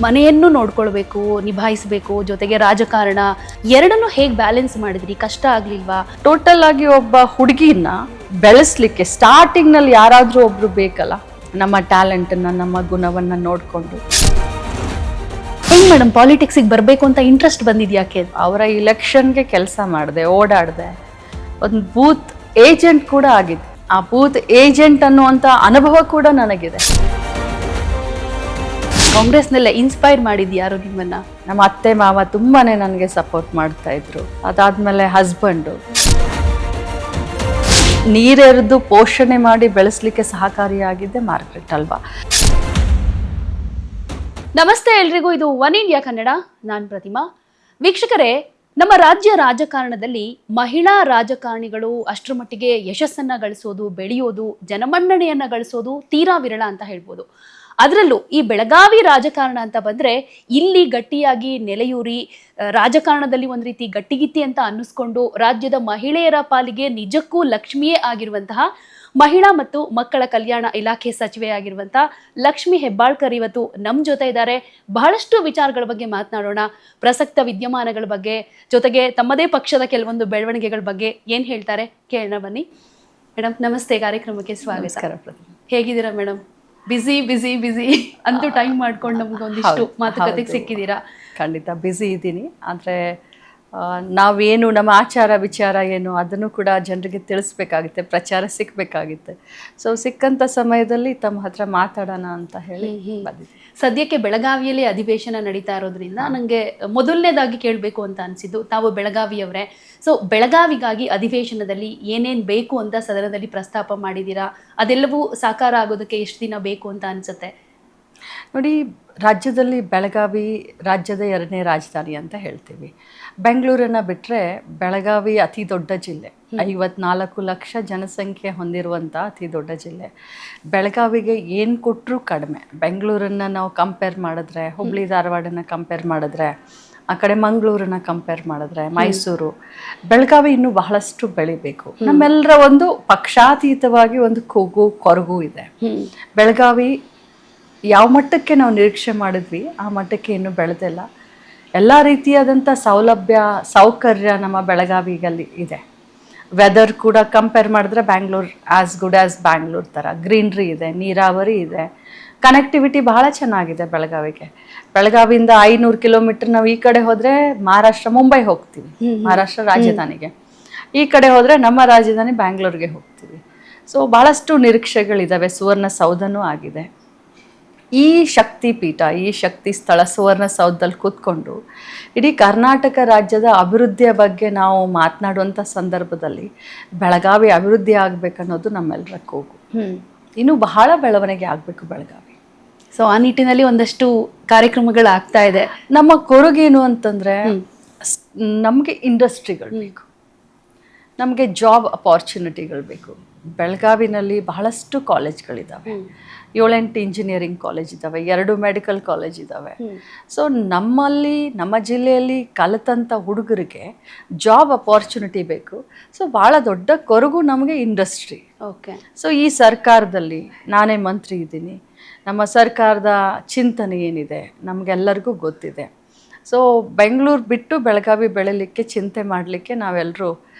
ಮನೆಯನ್ನು ನೋಡ್ಕೊಳ್ಬೇಕು, ನಿಭಾಯಿಸಬೇಕು, ಜೊತೆಗೆ ರಾಜಕಾರಣ ಎರಡನ್ನೂ ಹೇಗೆ ಬ್ಯಾಲೆನ್ಸ್ ಮಾಡಿದ್ರಿ? ಕಷ್ಟ ಆಗ್ಲಿಲ್ವಾ? ಟೋಟಲ್ ಆಗಿ ಒಬ್ಬ ಹುಡುಗಿನ ಬೆಳೆಸ್ಲಿಕ್ಕೆ ಸ್ಟಾರ್ಟಿಂಗ್ ನಲ್ಲಿ ಯಾರಾದ್ರೂ ಒಬ್ರು ಬೇಕಲ್ಲ, ನಮ್ಮ ಟ್ಯಾಲೆಂಟನ್ನ ನಮ್ಮ ಗುಣವನ್ನ ನೋಡ್ಕೊಂಡು. ಹೆಂಗ್ ಮೇಡಮ್ ಪಾಲಿಟಿಕ್ಸಿಗೆ ಬರಬೇಕು ಅಂತ ಇಂಟ್ರೆಸ್ಟ್ ಬಂದಿದ್ಯಾಕೆ? ಅವರ ಇಲೆಕ್ಷನ್ಗೆ ಕೆಲಸ ಮಾಡಿದೆ, ಓಡಾಡಿದೆ, ಒಂದು ಬೂತ್ ಏಜೆಂಟ್ ಕೂಡ ಆಗಿದೆ. ಆ ಬೂತ್ ಏಜೆಂಟ್ ಅನ್ನುವಂಥ ಅನುಭವ ಕೂಡ ನನಗಿದೆ. ಕಾಂಗ್ರೆಸ್ನಲ್ಲೇ ಇನ್ಸ್ಪೈರ್ ಮಾಡಿದ್ ಯಾರು ನಿಮ್ಮನ್ನ? ನಮ್ಮ ಅತ್ತೆ ಮಾವ ತುಂಬಾನೇ ನನಗೆ ಸಪೋರ್ಟ್ ಮಾಡ್ತಾ ಇದ್ರು. ಅದಾದ್ಮೇಲೆ ಹಸ್ಬೆಂಡು ನೀರೆರೆದು ಪೋಷಣೆ ಮಾಡಿ ಬೆಳೆಸಲಿಕ್ಕೆ ಸಹಕಾರಿಯಾಗಿದ್ದೆ ಮಾರ್ಕೆಟ್ ಅಲ್ವಾ. ನಮಸ್ತೆ ಎಲ್ರಿಗೂ, ಇದು ಒನ್ ಇಂಡಿಯಾ ಕನ್ನಡ. ನಾನು ಪ್ರತಿಮಾ. ವೀಕ್ಷಕರೇ, ನಮ್ಮ ರಾಜ್ಯ ರಾಜಕಾರಣದಲ್ಲಿ ಮಹಿಳಾ ರಾಜಕಾರಣಿಗಳು ಅಷ್ಟರ ಮಟ್ಟಿಗೆ ಯಶಸ್ಸನ್ನ ಗಳಿಸೋದು, ಬೆಳೆಯೋದು, ಜನಮನ್ನಣೆಯನ್ನ ಗಳಿಸೋದು ತೀರಾ ವಿರಳ ಅಂತ ಹೇಳ್ಬೋದು. ಅದರಲ್ಲೂ ಈ ಬೆಳಗಾವಿ ರಾಜಕಾರಣ ಅಂತ ಬಂದರೆ ಇಲ್ಲಿ ಗಟ್ಟಿಯಾಗಿ ನೆಲೆಯೂರಿ ರಾಜಕಾರಣದಲ್ಲಿ ಒಂದು ರೀತಿ ಗಟ್ಟಿಗಿತ್ತಿ ಅಂತ ಅನ್ನಿಸ್ಕೊಂಡು ರಾಜ್ಯದ ಮಹಿಳೆಯರ ಪಾಲಿಗೆ ನಿಜಕ್ಕೂ ಲಕ್ಷ್ಮಿಯೇ ಆಗಿರುವಂತಹ ಮಹಿಳಾ ಮತ್ತು ಮಕ್ಕಳ ಕಲ್ಯಾಣ ಇಲಾಖೆ ಸಚಿವೆ ಆಗಿರುವಂಥ ಲಕ್ಷ್ಮಿ ಹೆಬ್ಬಾಳ್ಕರ್ ಇವತ್ತು ನಮ್ಮ ಜೊತೆ ಇದ್ದಾರೆ. ಬಹಳಷ್ಟು ವಿಚಾರಗಳ ಬಗ್ಗೆ ಮಾತನಾಡೋಣ, ಪ್ರಸಕ್ತ ವಿದ್ಯಮಾನಗಳ ಬಗ್ಗೆ, ಜೊತೆಗೆ ತಮ್ಮದೇ ಪಕ್ಷದ ಕೆಲವೊಂದು ಬೆಳವಣಿಗೆಗಳ ಬಗ್ಗೆ ಏನು ಹೇಳ್ತಾರೆ ಕೇಳೋಣ ಬನ್ನಿ. ಮೇಡಮ್ ನಮಸ್ತೆ, ಕಾರ್ಯಕ್ರಮಕ್ಕೆ ಸ್ವಾಗತ. ಹೇಗಿದ್ದೀರಾ ಮೇಡಮ್? ಬಿಸಿ ಬಿಸಿ ಬಿಸಿ ಅಂತೂ ಟೈಮ್ ಮಾಡ್ಕೊಂಡು ನಮ್ಗೆ ಒಂದಿಷ್ಟು ಮಾತುಕತೆಗೆ ಸಿಕ್ಕಿದ್ದೀರಾ? ಖಂಡಿತ ಬಿಸಿ ಇದ್ದೀನಿ. ಆದರೆ ನಾವೇನು ನಮ್ಮ ಆಚಾರ ವಿಚಾರ ಏನು ಅದನ್ನು ಕೂಡ ಜನರಿಗೆ ತಿಳಿಸ್ಬೇಕಾಗುತ್ತೆ, ಪ್ರಚಾರ ಸಿಕ್ಕಬೇಕಾಗುತ್ತೆ. ಸೊ ಸಿಕ್ಕಂಥ ಸಮಯದಲ್ಲಿ ತಮ್ಮ ಹತ್ರ ಮಾತಾಡೋಣ ಅಂತ ಹೇಳಿ ಬಂದಿದ್ದೆ. ಸದ್ಯಕ್ಕೆ ಬೆಳಗಾವಿಯಲ್ಲಿ ಅಧಿವೇಶನ ನಡೀತಾ ಇರೋದ್ರಿಂದ ನನಗೆ ಮೊದಲನೇದಾಗಿ ಕೇಳಬೇಕು ಅಂತ ಅನಿಸಿದ್ದು, ತಾವು ಬೆಳಗಾವಿಯವರೇ. ಸೊ ಬೆಳಗಾವಿಗಾಗಿ ಅಧಿವೇಶನದಲ್ಲಿ ಏನೇನು ಬೇಕು ಅಂತ ಸದನದಲ್ಲಿ ಪ್ರಸ್ತಾಪ ಮಾಡಿದ್ದೀರಾ? ಅದೆಲ್ಲವೂ ಸಾಕಾರ ಆಗೋದಕ್ಕೆ ಎಷ್ಟು ದಿನ ಬೇಕು ಅಂತ ಅನಿಸುತ್ತೆ? ನೋಡಿ, ರಾಜ್ಯದಲ್ಲಿ ಬೆಳಗಾವಿ ರಾಜ್ಯದ 2ನೇ ರಾಜಧಾನಿ ಅಂತ ಹೇಳ್ತೀವಿ. ಬೆಂಗಳೂರನ್ನು ಬಿಟ್ಟರೆ ಬೆಳಗಾವಿ ಅತಿ ದೊಡ್ಡ ಜಿಲ್ಲೆ, 54 ಲಕ್ಷ ಜನಸಂಖ್ಯೆ ಹೊಂದಿರುವಂಥ ಅತಿ ದೊಡ್ಡ ಜಿಲ್ಲೆ. ಬೆಳಗಾವಿಗೆ ಏನು ಕೊಟ್ಟರೂ ಕಡಿಮೆ. ಬೆಂಗಳೂರನ್ನು ನಾವು ಕಂಪೇರ್ ಮಾಡಿದ್ರೆ, ಹುಬ್ಳಿ ಧಾರವಾಡನ್ನು ಕಂಪೇರ್ ಮಾಡಿದ್ರೆ, ಆ ಕಡೆ ಮಂಗಳೂರನ್ನ ಕಂಪೇರ್ ಮಾಡಿದ್ರೆ, ಮೈಸೂರು, ಬೆಳಗಾವಿ ಇನ್ನೂ ಬಹಳಷ್ಟು ಬೆಳಿಬೇಕು. ನಮ್ಮೆಲ್ಲರ ಒಂದು ಪಕ್ಷಾತೀತವಾಗಿ ಒಂದು ಕೂಗು ಕೊರಗು ಇದೆ. ಬೆಳಗಾವಿ ಯಾವ ಮಟ್ಟಕ್ಕೆ ನಾವು ನಿರೀಕ್ಷೆ ಮಾಡಿದ್ವಿ ಆ ಮಟ್ಟಕ್ಕೆ ಇನ್ನೂ ಬೆಳೆದಿಲ್ಲ. ಎಲ್ಲ ರೀತಿಯಾದಂಥ ಸೌಲಭ್ಯ ಸೌಕರ್ಯ ನಮ್ಮ ಬೆಳಗಾವಿಗಲ್ಲಿ ಇದೆ. ವೆದರ್ ಕೂಡ ಕಂಪೇರ್ ಮಾಡಿದ್ರೆ Bangalore as good as Bangalore ಥರ ಗ್ರೀನ್ರಿ ಇದೆ, ನೀರಾವರಿ ಇದೆ, ಕನೆಕ್ಟಿವಿಟಿ ಬಹಳ ಚೆನ್ನಾಗಿದೆ ಬೆಳಗಾವಿಗೆ. ಬೆಳಗಾವಿಯಿಂದ 500 ಕಿಲೋಮೀಟರ್ ನಾವು ಈ ಕಡೆ ಹೋದರೆ ಮಹಾರಾಷ್ಟ್ರ ಮುಂಬೈ ಹೋಗ್ತೀವಿ, ಮಹಾರಾಷ್ಟ್ರ ರಾಜಧಾನಿಗೆ. ಈ ಕಡೆ ಹೋದರೆ ನಮ್ಮ ರಾಜಧಾನಿ ಬ್ಯಾಂಗ್ಳೂರ್ಗೆ ಹೋಗ್ತೀವಿ. ಸೊ ಭಾಳಷ್ಟು ನಿರೀಕ್ಷೆಗಳಿದ್ದಾವೆ. ಸುವರ್ಣಸೌಧನೂ ಆಗಿದೆ. ಈ ಶಕ್ತಿ ಪೀಠ, ಈ ಶಕ್ತಿ ಸ್ಥಳ ಸುವರ್ಣಸೌಧದಲ್ಲಿ ಕೂತ್ಕೊಂಡು ಇಡೀ ಕರ್ನಾಟಕ ರಾಜ್ಯದ ಅಭಿವೃದ್ಧಿಯ ಬಗ್ಗೆ ನಾವು ಮಾತನಾಡುವಂಥ ಸಂದರ್ಭದಲ್ಲಿ ಬೆಳಗಾವಿ ಅಭಿವೃದ್ಧಿ ಆಗಬೇಕನ್ನೋದು ನಮ್ಮೆಲ್ಲರ ಕೂಗು. ಇನ್ನೂ ಬಹಳ ಬೆಳವಣಿಗೆ ಆಗಬೇಕು ಬೆಳಗಾವಿ. ಸೊ ಆ ನಿಟ್ಟಿನಲ್ಲಿ ಒಂದಷ್ಟು ಕಾರ್ಯಕ್ರಮಗಳು ಆಗ್ತಾ ಇದೆ. ನಮ್ಮ ಕೊರಗೇನು ಅಂತಂದರೆ, ನಮಗೆ ಇಂಡಸ್ಟ್ರಿಗಳು ಬೇಕು, ನಮಗೆ ಜಾಬ್ ಅಪಾರ್ಚುನಿಟಿಗಳು ಬೇಕು. ಬೆಳಗಾವಿನಲ್ಲಿ ಬಹಳಷ್ಟು ಕಾಲೇಜ್ಗಳಿದ್ದಾವೆ, 7-8 ಇಂಜಿನಿಯರಿಂಗ್ ಕಾಲೇಜ್ ಇದ್ದಾವೆ, 2 ಮೆಡಿಕಲ್ ಕಾಲೇಜ್ ಇದ್ದಾವೆ. ಸೊ ನಮ್ಮ ಜಿಲ್ಲೆಯಲ್ಲಿ ಕಲಿತಂಥ ಹುಡುಗರಿಗೆ ಜಾಬ್ ಅಪಾರ್ಚುನಿಟಿ ಬೇಕು. ಸೊ ಭಾಳ ದೊಡ್ಡ ಕೊರಗು ನಮಗೆ ಇಂಡಸ್ಟ್ರಿ. ಓಕೆ. ಸೊ ಈ ಸರ್ಕಾರದಲ್ಲಿ ನಾನೇ ಮಂತ್ರಿ ಇದ್ದೀನಿ, ನಮ್ಮ ಸರ್ಕಾರದ ಚಿಂತನೆ ಏನಿದೆ ನಮಗೆಲ್ಲರಿಗೂ ಗೊತ್ತಿದೆ. ಸೊ ಬೆಂಗಳೂರು ಬಿಟ್ಟು ಬೆಳಗಾವಿ ಬೆಳೀಲಿಕ್ಕೆ ಚಿಂತೆ ಮಾಡಲಿಕ್ಕೆ ನಾವೆಲ್ಲರೂ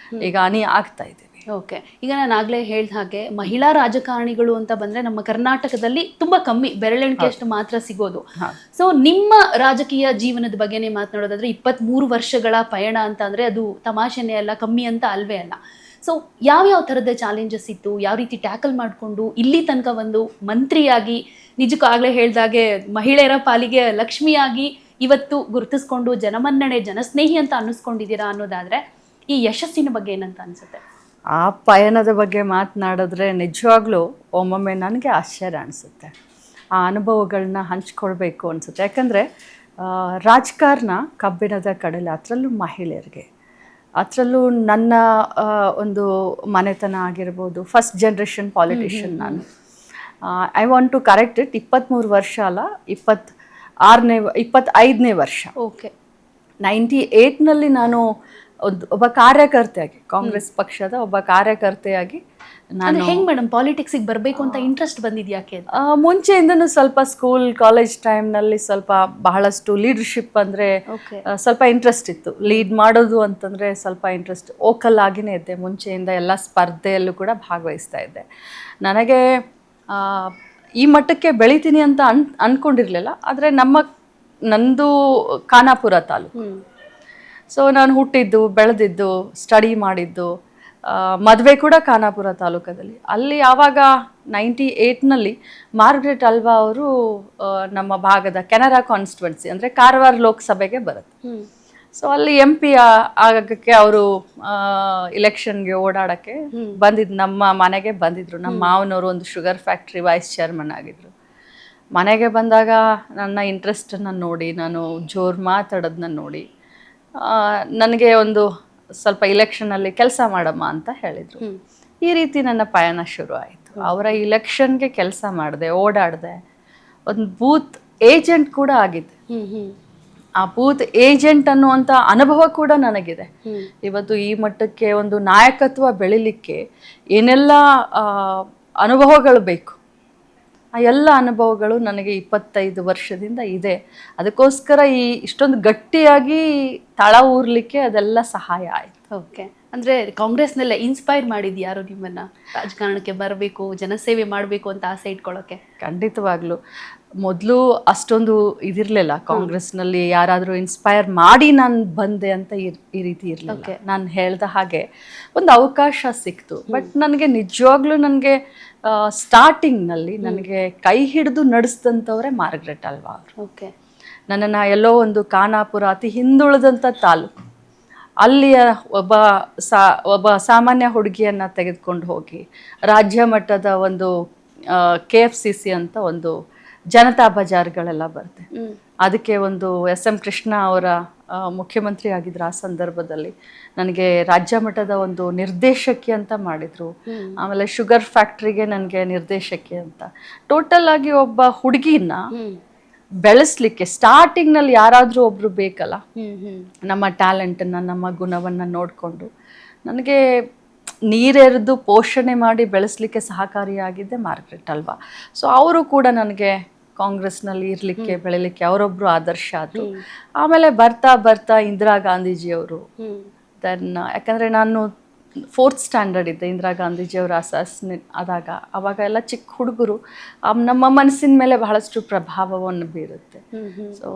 ಈಗ ಆಗ್ತಾ ಇದ್ದೀವಿ. ಓಕೆ. ಈಗ ನಾನು ಆಗಲೇ ಹೇಳಿದ ಹಾಗೆ ಮಹಿಳಾ ರಾಜಕಾರಣಿಗಳು ಅಂತ ಬಂದರೆ ನಮ್ಮ ಕರ್ನಾಟಕದಲ್ಲಿ ತುಂಬ ಕಮ್ಮಿ, ಬೆರಳೆಣಿಕೆಯಷ್ಟು ಮಾತ್ರ ಸಿಗೋದು. ಸೊ ನಿಮ್ಮ ರಾಜಕೀಯ ಜೀವನದ ಬಗ್ಗೆನೇ ಮಾತನಾಡೋದಾದ್ರೆ 23 ವರ್ಷಗಳ ಪಯಣ ಅಂತ ಅಂದರೆ ಅದು ತಮಾಷೆನೇ ಅಲ್ಲ, ಕಮ್ಮಿ ಅಂತ ಅಲ್ವೇ ಅಲ್ಲ. ಸೊ ಯಾವ್ಯಾವ ಥರದ ಚಾಲೆಂಜಸ್ ಇತ್ತು, ಯಾವ ರೀತಿ ಟ್ಯಾಕಲ್ ಮಾಡಿಕೊಂಡು ಇಲ್ಲಿ ತನಕ ಒಂದು ಮಂತ್ರಿಯಾಗಿ ನಿಜಕ್ಕೂ ಆಗಲೇ ಹೇಳಿದಾಗೆ ಮಹಿಳೆಯರ ಪಾಲಿಗೆ ಲಕ್ಷ್ಮಿಯಾಗಿ ಇವತ್ತು ಗುರುತಿಸ್ಕೊಂಡು ಜನಮನ್ನಣೆ, ಜನಸ್ನೇಹಿ ಅಂತ ಅನ್ನಿಸ್ಕೊಂಡಿದ್ದೀರಾ ಅನ್ನೋದಾದರೆ ಈ ಯಶಸ್ಸಿನ ಬಗ್ಗೆ ಏನಂತ ಅನಿಸುತ್ತೆ? ಆ ಪಯಣದ ಬಗ್ಗೆ ಮಾತನಾಡಿದ್ರೆ ನಿಜವಾಗ್ಲೂ ಒಮ್ಮೊಮ್ಮೆ ನನಗೆ ಆಶ್ಚರ್ಯ ಅನಿಸುತ್ತೆ. ಆ ಅನುಭವಗಳನ್ನ ಹಂಚ್ಕೊಳ್ಬೇಕು ಅನಿಸುತ್ತೆ. ಯಾಕಂದರೆ ರಾಜಕಾರಣ ಕಬ್ಬಿಣದ ಕಡಲೆ, ಅದರಲ್ಲೂ ಮಹಿಳೆಯರಿಗೆ, ಅದರಲ್ಲೂ ನನ್ನ ಒಂದು ಮನೆತನ ಆಗಿರ್ಬೋದು, ಫಸ್ಟ್ ಜನ್ರೇಷನ್ ಪಾಲಿಟಿಷಿಯನ್ ನಾನು. I want to correct it, 23 ವರ್ಷ ಅಲ್ಲ, 25ನೇ ವರ್ಷ. ಓಕೆ. 98ನಲ್ಲಿ ನಾನು ಒಬ್ಬ ಕಾರ್ಯಕರ್ತೆಯಾಗಿ, ಕಾಂಗ್ರೆಸ್ ಪಕ್ಷದ ಒಬ್ಬ ಕಾರ್ಯಕರ್ತೆಯಾಗಿ ಅಂದ್ರೆ ಹೆಂಗ್ ಮೇಡಮ್ ಪಾಲಿಟಿಕ್ಸಿಗೆ ಬರಬೇಕು ಅಂತ ಇಂಟ್ರೆಸ್ಟ್ ಬಂದಿದ್ ಯಾಕೆ ಅಂತ? ಮುಂಚೆಯಿಂದನೂ ಸ್ವಲ್ಪ ಸ್ಕೂಲ್ ಕಾಲೇಜ್ ಟೈಮ್ನಲ್ಲಿ ಸ್ವಲ್ಪ ಬಹಳಷ್ಟು ಲೀಡರ್ಶಿಪ್ ಅಂದರೆ ಸ್ವಲ್ಪ ಇಂಟ್ರೆಸ್ಟ್ ಇತ್ತು. ಲೀಡ್ ಮಾಡೋದು ಅಂತಂದರೆ ಸ್ವಲ್ಪ ಇಂಟ್ರೆಸ್ಟ್. ಓಕಲ್ ಆಗಿನೇ ಇದ್ದೆ ಮುಂಚೆಯಿಂದ, ಎಲ್ಲ ಸ್ಪರ್ಧೆಯಲ್ಲೂ ಕೂಡ ಭಾಗವಹಿಸ್ತಾ ಇದ್ದೆ. ನನಗೆ ಈ ಮಟ್ಟಕ್ಕೆ ಬೆಳಿತೀನಿ ಅಂತ ಅಂದ್ಕೊಂಡಿರಲಿಲ್ಲ. ಆದರೆ ನಂದು ಖಾನಾಪುರ ತಾಲೂಕು. ಸೊ ನಾನು ಹುಟ್ಟಿದ್ದು, ಬೆಳೆದಿದ್ದು, ಸ್ಟಡಿ ಮಾಡಿದ್ದು, ಮದುವೆ ಕೂಡ ಖಾನಾಪುರ ತಾಲೂಕದಲ್ಲಿ. ಅಲ್ಲಿ ಆವಾಗ 98ನಲ್ಲಿ ಮಾರ್ಗ್ರೆಟ್ ಅಲ್ವಾ ಅವರು ನಮ್ಮ ಭಾಗದ ಕೆನರಾ ಕಾನ್ಸ್ಟಿಟ್ಯುವೆನ್ಸಿ ಅಂದರೆ ಕಾರವಾರ ಲೋಕಸಭೆಗೆ ಬರುತ್ತೆ. ಸೊ ಅಲ್ಲಿ MP ಆಗಕ್ಕೆ ಅವರು ಇಲೆಕ್ಷನ್ಗೆ ಓಡಾಡಕ್ಕೆ ನಮ್ಮ ಮನೆಗೆ ಬಂದಿದ್ರು. ನಮ್ಮ ಮಾವನವರು ಒಂದು ಶುಗರ್ ಫ್ಯಾಕ್ಟ್ರಿ ವೈಸ್ ಚೇರ್ಮನ್ ಆಗಿದ್ರು. ಮನೆಗೆ ಬಂದಾಗ ನನ್ನ ಇಂಟ್ರೆಸ್ಟನ್ನು ನೋಡಿ, ನಾನು ಜೋರು ಮಾತಾಡೋದನ್ನ ನೋಡಿ ನನಗೆ ಒಂದು ಸ್ವಲ್ಪ ಇಲೆಕ್ಷನಲ್ಲಿ ಕೆಲಸ ಮಾಡಮ್ಮ ಅಂತ ಹೇಳಿದರು. ಈ ರೀತಿ ನನ್ನ ಪಯಣ ಶುರು ಆಯಿತು. ಅವರ ಇಲೆಕ್ಷನ್ಗೆ ಕೆಲಸ ಮಾಡಿದೆ, ಓಡಾಡಿದೆ, ಒಂದು ಬೂತ್ ಏಜೆಂಟ್ ಕೂಡ ಆಗಿದ್ದೆ. ಆ ಬೂತ್ ಏಜೆಂಟ್ ಅನ್ನುವಂಥ ಅನುಭವ ಕೂಡ ನನಗಿದೆ. ಇವತ್ತು ಈ ಮಟ್ಟಕ್ಕೆ ಒಂದು ನಾಯಕತ್ವ ಬೆಳಿಲಿಕ್ಕೆ ಏನೆಲ್ಲ ಅನುಭವಗಳು ಬೇಕು, ಆ ಎಲ್ಲ ಅನುಭವಗಳು ನನಗೆ 25 ವರ್ಷದಿಂದ ಇದೆ. ಅದಕ್ಕೋಸ್ಕರ ಇಷ್ಟೊಂದು ಗಟ್ಟಿಯಾಗಿ ತಳ ಊರ್ಲಿಕ್ಕೆ ಅದೆಲ್ಲ ಸಹಾಯ ಆಯಿತು. ಓಕೆ, ಅಂದರೆ ಕಾಂಗ್ರೆಸ್ನೆಲ್ಲ ಇನ್ಸ್ಪೈರ್ ಮಾಡಿದ್ದು ಯಾರು ನಿಮ್ಮನ್ನು ರಾಜಕಾರಣಕ್ಕೆ ಬರಬೇಕು, ಜನಸೇವೆ ಮಾಡಬೇಕು ಅಂತ ಆಸೆ ಇಟ್ಕೊಳ್ಳೋಕ್ಕೆ? ಖಂಡಿತವಾಗ್ಲೂ ಮೊದಲು ಅಷ್ಟೊಂದು ಇದಿರಲಿಲ್ಲ. ಕಾಂಗ್ರೆಸ್ನಲ್ಲಿ ಯಾರಾದರೂ ಇನ್ಸ್ಪೈರ್ ಮಾಡಿ ನಾನು ಬಂದೆ ಅಂತ ಈ ರೀತಿ ಇರಲಿಲ್ಲ. ನಾನು ಹೇಳ್ದ ಹಾಗೆ ಒಂದು ಅವಕಾಶ ಸಿಕ್ತು. ಬಟ್ ನನಗೆ ನಿಜವಾಗ್ಲೂ ನನಗೆ ಸ್ಟಾರ್ಟಿಂಗ್ನಲ್ಲಿ ನನಗೆ ಕೈ ಹಿಡಿದು ನಡೆಸಿದಂಥವ್ರೆ ಮಾರ್ಗ್ರೆಟ್ ಅಲ್ವಾ ಅವರು. ಓಕೆ, ನನ್ನನ್ನು ಎಲ್ಲೋ ಒಂದು ಖಾನಾಪುರ ಅತಿ ಹಿಂದುಳಿದಂಥ ತಾಲೂಕು, ಅಲ್ಲಿಯ ಒಬ್ಬ ಸಾಮಾನ್ಯ ಹುಡುಗಿಯನ್ನು ತೆಗೆದುಕೊಂಡು ಹೋಗಿ ರಾಜ್ಯ ಮಟ್ಟದ ಒಂದು KFCC ಅಂತ ಒಂದು ಜನತಾ ಬಜಾರ್ಗಳೆಲ್ಲ ಬರುತ್ತೆ. ಅದಕ್ಕೆ ಒಂದು SM ಕೃಷ್ಣ ಅವರ ಮುಖ್ಯಮಂತ್ರಿ ಆಗಿದ್ರು. ಆ ಸಂದರ್ಭದಲ್ಲಿ ನನಗೆ ರಾಜ್ಯ ಮಟ್ಟದ ಒಂದು ನಿರ್ದೇಶಕಿ ಅಂತ ಮಾಡಿದ್ರು. ಆಮೇಲೆ ಶುಗರ್ ಫ್ಯಾಕ್ಟ್ರಿಗೆ ನನಗೆ ನಿರ್ದೇಶಕಿ ಅಂತ. ಟೋಟಲ್ ಆಗಿ ಒಬ್ಬ ಹುಡುಗಿನ ಬೆಳೆಸ್ಲಿಕ್ಕೆ ಸ್ಟಾರ್ಟಿಂಗ್ನಲ್ಲಿ ಯಾರಾದರೂ ಒಬ್ರು ಬೇಕಲ್ಲ, ನಮ್ಮ ಟ್ಯಾಲೆಂಟನ್ನು, ನಮ್ಮ ಗುಣವನ್ನು ನೋಡಿಕೊಂಡು ನನಗೆ ನೀರೆರೆದು ಪೋಷಣೆ ಮಾಡಿ ಬೆಳೆಸಲಿಕ್ಕೆ ಸಹಕಾರಿಯಾಗಿದ್ದೆ ಮಾರ್ಗ್ರೆಟ್ ಅಲ್ವಾ. ಸೊ ಅವರು ಕೂಡ ನನಗೆ ಕಾಂಗ್ರೆಸ್ನಲ್ಲಿ ಇರಲಿಕ್ಕೆ, ಬೆಳಿಲಿಕ್ಕೆ ಅವರೊಬ್ಬರು ಆದರ್ಶ ಆದರು. ಆಮೇಲೆ ಬರ್ತಾ ಬರ್ತಾ ಇಂದಿರಾ ಗಾಂಧೀಜಿಯವರು, ದೆನ್ ಯಾಕಂದರೆ ನಾನು 4th ಸ್ಟ್ಯಾಂಡರ್ಡ್ ಇದ್ದೆ ಇಂದಿರಾ ಗಾಂಧೀಜಿಯವರ ಅಸಾಸಿನೇಟ್ ಆದಾಗ. ಅವಾಗ ಎಲ್ಲ ಚಿಕ್ಕ ಹುಡುಗರು, ನಮ್ಮ ಮನಸ್ಸಿನ ಮೇಲೆ ಬಹಳಷ್ಟು ಪ್ರಭಾವವನ್ನು ಬೀರುತ್ತೆ. ಸೊ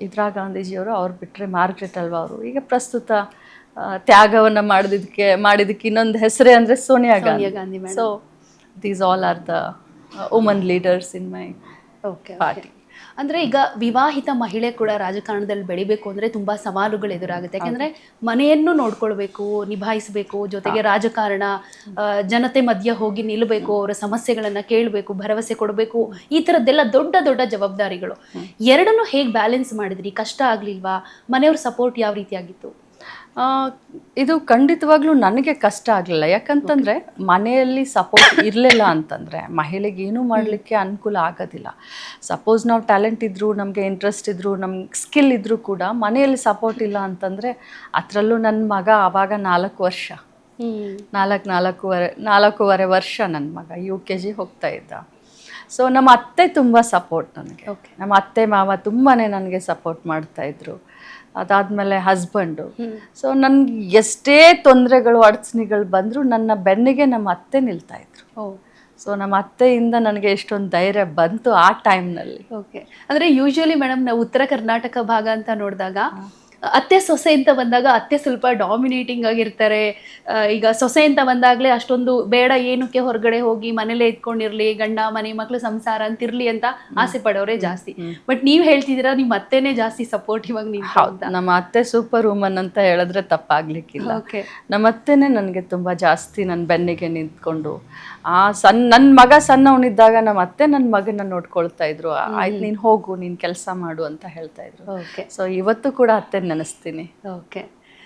ಇಂದಿರಾ ಗಾಂಧೀಜಿಯವರು, ಅವ್ರು ಬಿಟ್ಟರೆ ಮಾರ್ಗ್ರೆಟ್ ಅಲ್ವಾ ಅವರು. ಈಗ ಪ್ರಸ್ತುತ ತ್ಯಾಗವನ್ನು ಮಾಡಿದಕ್ಕೆ ಇನ್ನೊಂದು ಹೆಸರೇ ಅಂದರೆ Sonia Gandhi. So these all are the woman leaders in my party. ಅಂದರೆ ಈಗ ವಿವಾಹಿತ ಮಹಿಳೆ ಕೂಡ ರಾಜಕಾರಣದಲ್ಲಿ ಬೆಳಿಬೇಕು ಅಂದರೆ ತುಂಬ ಸವಾಲುಗಳು ಎದುರಾಗುತ್ತೆ. ಯಾಕೆಂದರೆ ಮನೆಯನ್ನು ನೋಡ್ಕೊಳ್ಬೇಕು, ನಿಭಾಯಿಸಬೇಕು, ಜೊತೆಗೆ ರಾಜಕಾರಣ, ಜನತೆ ಮಧ್ಯೆ ಹೋಗಿ ನಿಲ್ಲಬೇಕು, ಅವರ ಸಮಸ್ಯೆಗಳನ್ನು ಕೇಳಬೇಕು, ಭರವಸೆ ಕೊಡಬೇಕು, ಈ ಥರದ್ದೆಲ್ಲ ದೊಡ್ಡ ದೊಡ್ಡ ಜವಾಬ್ದಾರಿಗಳು. ಎರಡನ್ನೂ ಹೇಗೆ ಬ್ಯಾಲೆನ್ಸ್ ಮಾಡಿದ್ರಿ? ಕಷ್ಟ ಆಗಲಿಲ್ವಾ? ಮನೆಯವ್ರ ಸಪೋರ್ಟ್ ಯಾವ ರೀತಿಯಾಗಿತ್ತು? ಇದು ಖಂಡಿತವಾಗ್ಲೂ ನನಗೆ ಕಷ್ಟ ಆಗಲಿಲ್ಲ. ಯಾಕಂತಂದರೆ ಮನೆಯಲ್ಲಿ ಸಪೋರ್ಟ್ ಇರಲಿಲ್ಲ ಅಂತಂದರೆ ಮಹಿಳೆಗೆ ಏನೂ ಮಾಡಲಿಕ್ಕೆ ಅನುಕೂಲ ಆಗೋದಿಲ್ಲ. ಸಪೋಸ್ ನಾವು ಟ್ಯಾಲೆಂಟ್ ಇದ್ದರೂ, ನಮಗೆ ಇಂಟ್ರೆಸ್ಟ್ ಇದ್ದರೂ, ನಮ್ಗೆ ಸ್ಕಿಲ್ ಇದ್ದರೂ ಕೂಡ ಮನೆಯಲ್ಲಿ ಸಪೋರ್ಟ್ ಇಲ್ಲ ಅಂತಂದರೆ, ಅದರಲ್ಲೂ ನನ್ನ ಮಗ ಆವಾಗ 4 ವರ್ಷ, 4.5 ವರ್ಷ ನನ್ನ ಮಗ UKG ಹೋಗ್ತಾ ಇದ್ದ. ಸೊ ನಮ್ಮ ಅತ್ತೆ ತುಂಬ ಸಪೋರ್ಟ್ ನನಗೆ. ನಮ್ಮ ಅತ್ತೆ ಮಾವ ತುಂಬಾ ನನಗೆ ಸಪೋರ್ಟ್ ಮಾಡ್ತಾಯಿದ್ರು. ಅದಾದಮೇಲೆ ಹಸ್ಬೆಂಡು. ಸೊ ನನಗೆ ಎಷ್ಟೇ ತೊಂದರೆಗಳು, ಅಡಚಣೆಗಳು ಬಂದರೂ ನನ್ನ ಬೆನ್ನಿಗೆ ನಮ್ಮ ಅತ್ತೆ ನಿಲ್ತಾಯಿದ್ರು. ಸೊ ನಮ್ಮ ಅತ್ತೆಯಿಂದ ನನಗೆ ಎಷ್ಟೊಂದು ಧೈರ್ಯ ಬಂತು ಆ ಟೈಮ್ನಲ್ಲಿ. ಓಕೆ, ಅಂದರೆ ಯೂಶ್ವಲಿ ಮೇಡಮ್ ನಾವು ಉತ್ತರ ಕರ್ನಾಟಕ ಭಾಗ ಅಂತ ನೋಡಿದಾಗ ಅತ್ತೆ ಸೊಸೆ ಅಂತ ಬಂದಾಗ ಅತ್ತೆ ಸ್ವಲ್ಪ ಡಾಮಿನೇಟಿಂಗ್ ಆಗಿರ್ತಾರೆ. ಈಗ ಸೊಸೆ ಅಂತ ಬಂದಾಗಲೇ ಅಷ್ಟೊಂದು ಬೇಡ, ಏನಕ್ಕೆ ಹೊರಗಡೆ ಹೋಗಿ ಮನೇಲೇ ಇದ್ಕೊಂಡಿರ್ಲಿ, ಗಂಡ ಮನೆ ಮಕ್ಳು ಸಂಸಾರ ಅಂತಿರ್ಲಿ ಅಂತ ಆಸೆ ಪಡೋರೇ ಜಾಸ್ತಿ. ಬಟ್ ನೀವು ಹೇಳ್ತಿದ್ದೀರಾ ನಿಮ್ಮ ಅತ್ತೆನೇ ಜಾಸ್ತಿ ಸಪೋರ್ಟಿವ್ ಆಗಿ ನೀವು. ಹೌದಾ? ನಮ್ಮ ಅತ್ತೆ ಸೂಪರ್ ವುಮನ್ ಅಂತ ಹೇಳಿದ್ರೆ ತಪ್ಪಾಗ್ಲಿಕ್ಕಿಲ್ಲ. ನಮ್ಮ ಅತ್ತೆನೇ ನನಗೆ ತುಂಬ ಜಾಸ್ತಿ ನನ್ನ ಬೆನ್ನಿಗೆ ನಿಂತ್ಕೊಂಡು, ನನ್ನ ಮಗ ಸಣ್ಣವನಿದ್ದಾಗ ನಮ್ಮ ಅತ್ತೆ ನನ್ನ ಮಗನ ನೋಡ್ಕೊಳ್ತಾ ಇದ್ರು. ಆಯ್ತು ನೀನು ಹೋಗು, ನೀನು ಕೆಲಸ ಮಾಡು ಅಂತ ಹೇಳ್ತಾ ಇದ್ರು. ಸೊ ಇವತ್ತು ಕೂಡ ಅತ್ತೆ ನೆನೆಸ್ತೀನಿ. ಓಕೆ.